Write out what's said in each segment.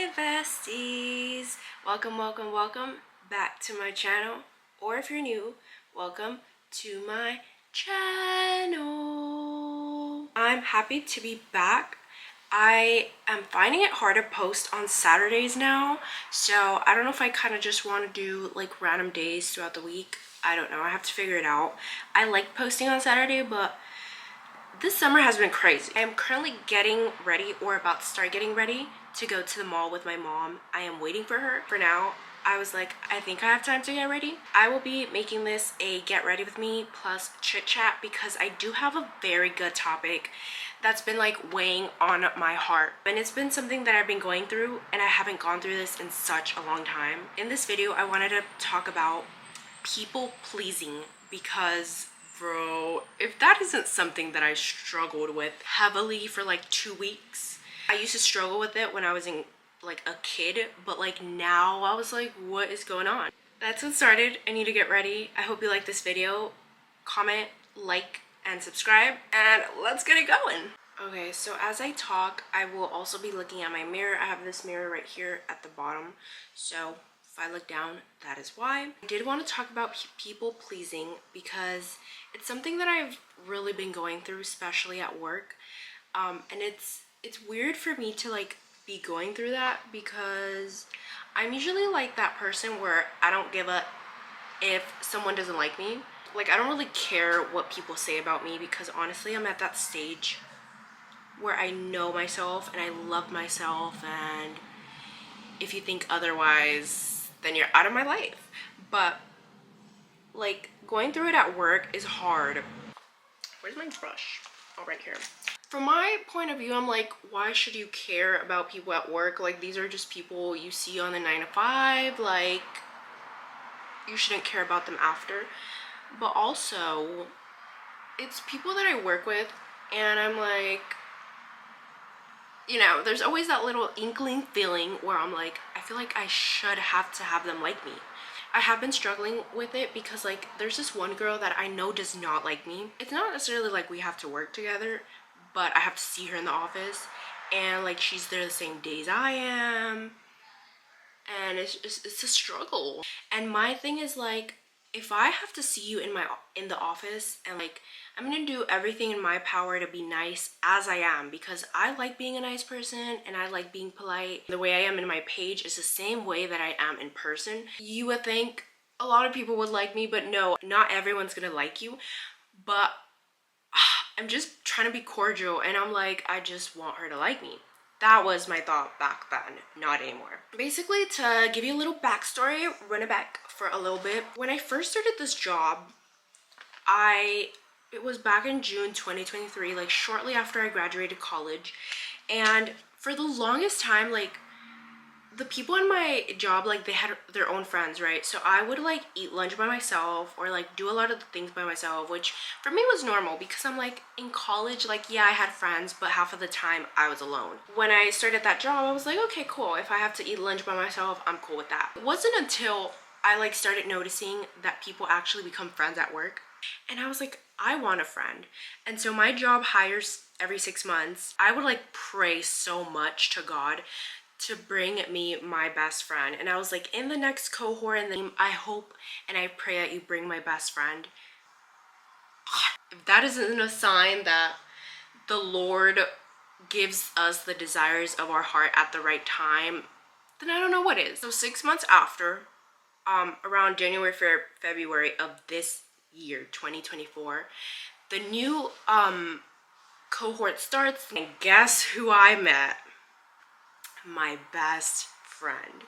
Hi besties! Welcome back to my channel, or if you're new, welcome to my channel. I'm happy to be back. I am finding it hard to post on Saturdays now, so I don't know if I kind of just want to do like random days throughout the week. I don't know, I have to figure it out. I like posting on Saturday, but this summer has been crazy. I am currently getting ready, or about to start getting ready, to go to the mall with my mom. I am waiting for her. For now, I was like, I think I have time to get ready. I will be making this a get ready with me plus chit chat because I do have a very good topic that's been like weighing on my heart. And it's been something that I've been going through, and I haven't gone through this in such a long time. In this video, I wanted to talk about people pleasing because bro, if that isn't something that I struggled with heavily for like 2 weeks. I used to struggle with it when I was in like a kid, but like now I was like, what is going on? That's what started. I need to get ready. I hope you like this video. Comment, like, and subscribe, and let's get it going. Okay, so as I talk, I will also be looking at my mirror. I have this mirror right here at the bottom, so if I look down, that is why. I did want to talk about people pleasing because it's something that I've really been going through, especially at work. And it's weird for me to like be going through that because I'm usually like that person where I don't give a if someone doesn't like me. Like, I don't really care what people say about me because honestly, I'm at that stage where I know myself and I love myself, and if you think otherwise, then you're out of my life. But like, going through it at work is hard. Where's my brush? Oh, right here. From my point of view, I'm like, why should you care about people at work? Like, these are just people you see on the 9 to 5. Like, you shouldn't care about them after. But also, it's people that I work with, and I'm like, you know, there's always that little inkling feeling where I'm like, I feel like I should have to have them like me. I have been struggling with it because like there's this one girl that I know does not like me. It's not necessarily like we have to work together, but I have to see her in the office, and like she's there the same days I am, and it's a struggle. And my thing is like, if I have to see you in the office, and like I'm gonna do everything in my power to be nice as I am, because I like being a nice person and I like being polite. The way I am in my page is the same way that I am in person. You would think a lot of people would like me, but no, not everyone's gonna like you. But I'm just trying to be cordial, and I'm like, I just want her to like me. That was my thought back then, not anymore. Basically, to give you a little backstory, run it back for a little bit. When I first started this job, it was back in June 2023, like shortly after I graduated college. And for the longest time, like the people in my job, like they had their own friends, right? So I would like eat lunch by myself or like do a lot of the things by myself, which for me was normal because I'm like in college, like yeah, I had friends, but half of the time I was alone. When I started that job, I was like, okay, cool. If I have to eat lunch by myself, I'm cool with that. It wasn't until I like started noticing that people actually become friends at work, and I was like, I want a friend. And so my job hires every 6 months. I would like pray so much to God to bring me my best friend, and I was like, in the next cohort, and then I hope and I pray that you bring my best friend. If that isn't a sign that the Lord gives us the desires of our heart at the right time, then I don't know what is. So 6 months after, around January, February of this year, 2024, the new cohort starts, and guess who I met? My best friend.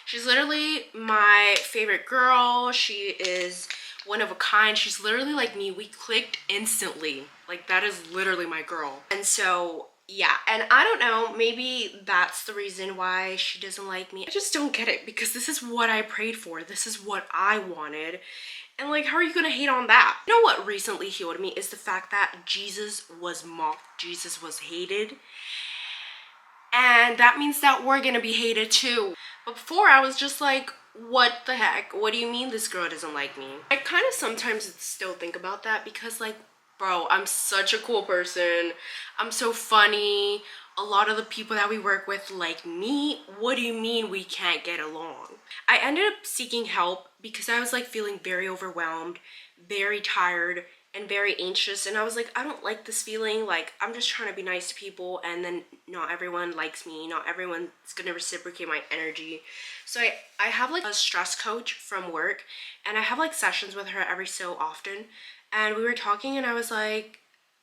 She's literally my favorite girl. She is one of a kind. She's literally like me. We clicked instantly. Like, that is literally my girl. And so yeah, and I don't know, maybe that's the reason why she doesn't like me. I just don't get it, because this is what I prayed for. This is what I wanted. And like, how are you gonna hate on that? You know what recently healed me is the fact that Jesus was mocked, Jesus was hated, and that means that we're gonna be hated too. But before, I was just like, what the heck? What do you mean this girl doesn't like me? I kind of sometimes still think about that because like, bro, I'm such a cool person. I'm so funny. a lot of the people that we work with like me. What do you mean we can't get along? I ended up seeking help because I was like feeling very overwhelmed, very tired, and very anxious. And I was like, I don't like this feeling. Like, I'm just trying to be nice to people, and then not everyone likes me. Not everyone's gonna reciprocate my energy. So I have like a stress coach from work, and I have like sessions with her every so often. And we were talking, and I was like,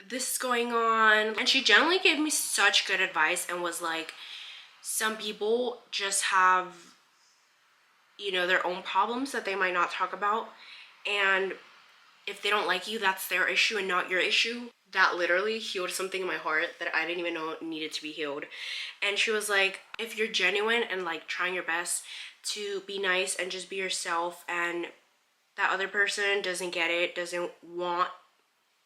this is going on. And she generally gave me such good advice and was like, some people just have, you know, their own problems that they might not talk about. And if they don't like you, that's their issue and not your issue. That literally healed something in my heart that I didn't even know needed to be healed. And she was like, if you're genuine and like trying your best to be nice and just be yourself, and that other person doesn't get it, doesn't want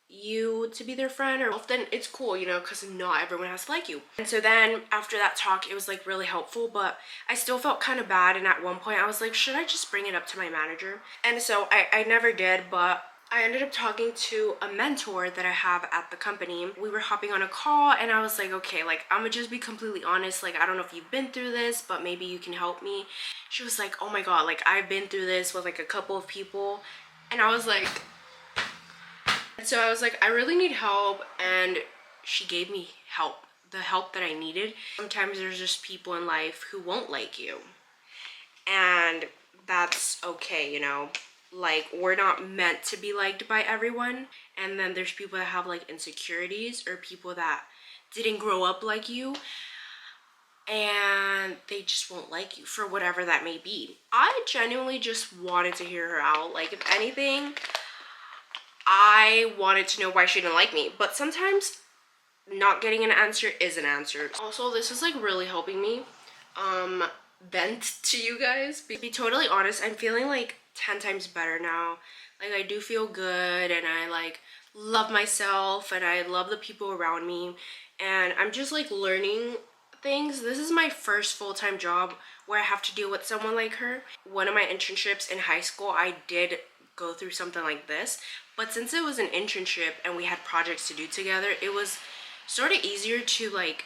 you to be their friend, or then it's cool, you know, because not everyone has to like you. And so then after that talk, it was like really helpful, but I still felt kind of bad. And at one point I was like, should I just bring it up to my manager? And so I never did, but I ended up talking to a mentor that I have at the company. We were hopping on a call, and I was like, okay, like, I'm gonna just be completely honest. Like, I don't know if you've been through this, but maybe you can help me. She was like, oh my God, like, I've been through this with like a couple of people. And I was like, so I was like, I really need help. And she gave me help, the help that I needed. Sometimes there's just people in life who won't like you, and that's okay, you know. Like, we're not meant to be liked by everyone. And then there's people that have like insecurities, or people that didn't grow up like you, and they just won't like you for whatever that may be. I genuinely just wanted to hear her out. Like, if anything, I wanted to know why she didn't like me. But sometimes not getting an answer is an answer. Also, this is like really helping me vent to you guys. To be totally honest, I'm feeling like 10 times better now. Like, I do feel good, and I like love myself, and I love the people around me, and I'm just like learning things. This is my first full-time job where I have to deal with someone like her. One of my internships in high school, I did go through something like this, but since it was an internship and we had projects to do together, it was sort of easier to like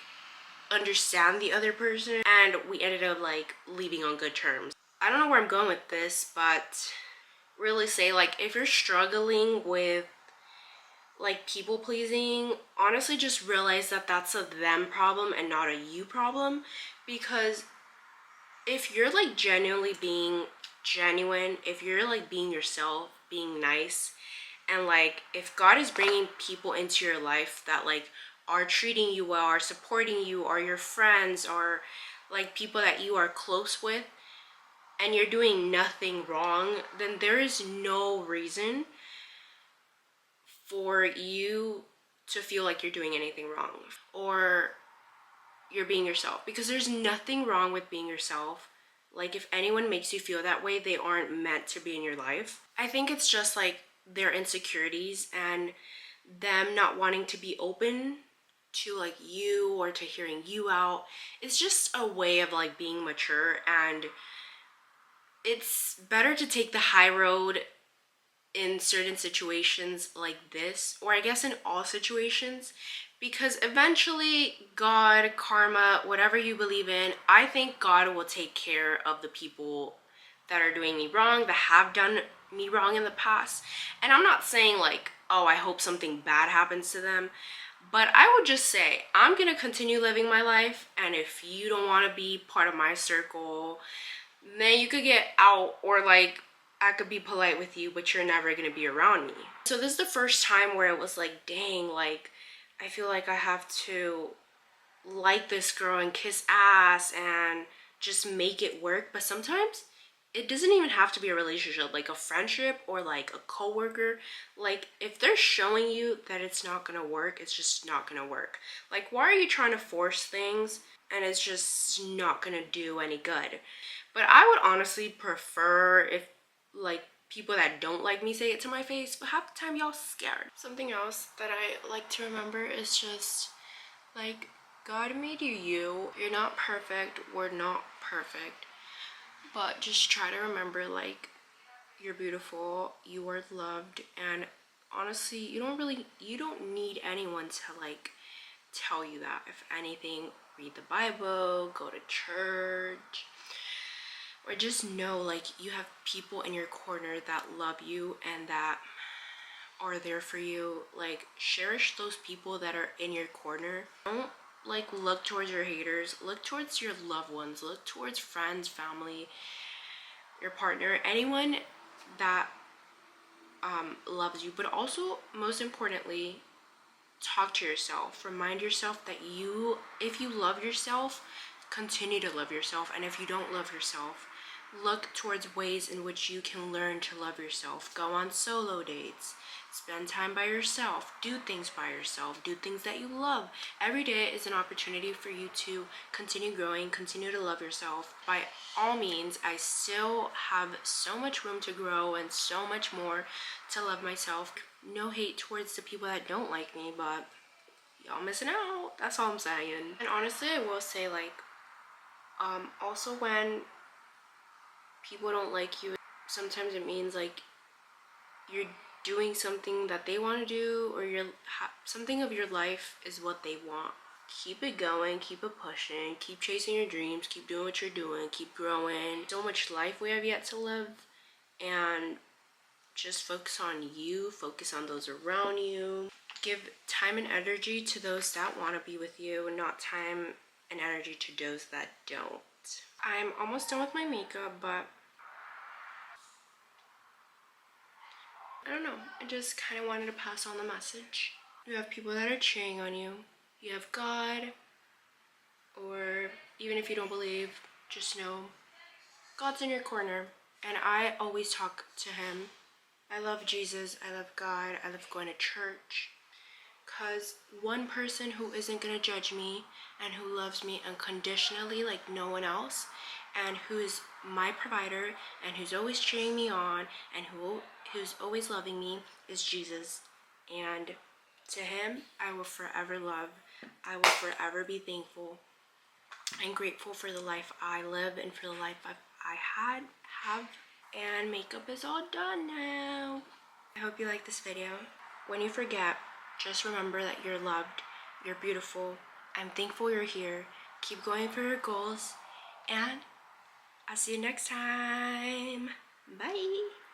understand the other person, and we ended up like leaving on good terms. I don't know where I'm going with this, but really say, like, if you're struggling with like people pleasing, honestly just realize that that's a them problem and not a you problem. Because if you're like genuinely being genuine, if you're like being yourself, being nice, and like if God is bringing people into your life that like are treating you well, are supporting you, are your friends, or like people that you are close with, and you're doing nothing wrong, then there is no reason for you to feel like you're doing anything wrong, or you're being yourself, because there's nothing wrong with being yourself. Like, if anyone makes you feel that way, they aren't meant to be in your life. I think it's just like their insecurities and them not wanting to be open to like you or to hearing you out. It's just a way of like being mature, and it's better to take the high road in certain situations like this, or I guess in all situations, because eventually God, karma, whatever you believe in, I think God will take care of the people that are doing me wrong, that have done me wrong in the past. And I'm not saying like, oh, I hope something bad happens to them, but I would just say I'm gonna continue living my life, and if you don't want to be part of my circle, then you could get out, or like I could be polite with you, but you're never gonna be around me. So this is the first time where it was like, dang, like I feel like I have to like this girl and kiss ass and just make it work. But sometimes it doesn't even have to be a relationship, like a friendship or like a coworker. Like, if they're showing you that it's not gonna work, it's just not gonna work. Like, why are you trying to force things and it's just not gonna do any good? But I would honestly prefer if like people that don't like me say it to my face, but half the time y'all scared. Something else that I like to remember is just like, God made you you. You're not perfect. We're not perfect. But just try to remember, like, you're beautiful, you are loved, and honestly, you don't need anyone to like tell you that. If anything, read the Bible, go to church, or just know like you have people in your corner that love you and that are there for you. Like, cherish those people that are in your corner. Don't like look towards your haters, look towards your loved ones, look towards friends, family, your partner, anyone that loves you. But also, most importantly, talk to yourself. Remind yourself that if you love yourself, continue to love yourself. And if you don't love yourself, look towards ways in which you can learn to love yourself. Go on solo dates, spend time by yourself, do things by yourself, do things that you love. Every day is an opportunity for you to continue growing, continue to love yourself. By all means, I still have so much room to grow and so much more to love myself. No hate towards the people that don't like me, but y'all missing out. That's all I'm saying. And honestly, I will say, like, also when people don't like you, sometimes it means like you're doing something that they want to do, or something of your life is what they want. Keep it going, keep it pushing, keep chasing your dreams, keep doing what you're doing, keep growing. So much life we have yet to live, and just focus on you, focus on those around you. Give time and energy to those that want to be with you, not time and energy to those that don't. I'm almost done with my makeup, but I don't know, I just kind of wanted to pass on the message. You have people that are cheering on you. You have God, or even if you don't believe, just know God's in your corner. And I always talk to him. I love Jesus, I love God, I love going to church. Because one person who isn't going to judge me and who loves me unconditionally like no one else, and who's my provider and who's always cheering me on and who's always loving me, is Jesus. And to him, I will forever love. I will forever be thankful and grateful for the life I live and for the life I have. And makeup is all done now. I hope you like this video. When you forget, just remember that you're loved, you're beautiful. I'm thankful you're here. Keep going for your goals, and I'll see you next time. Bye.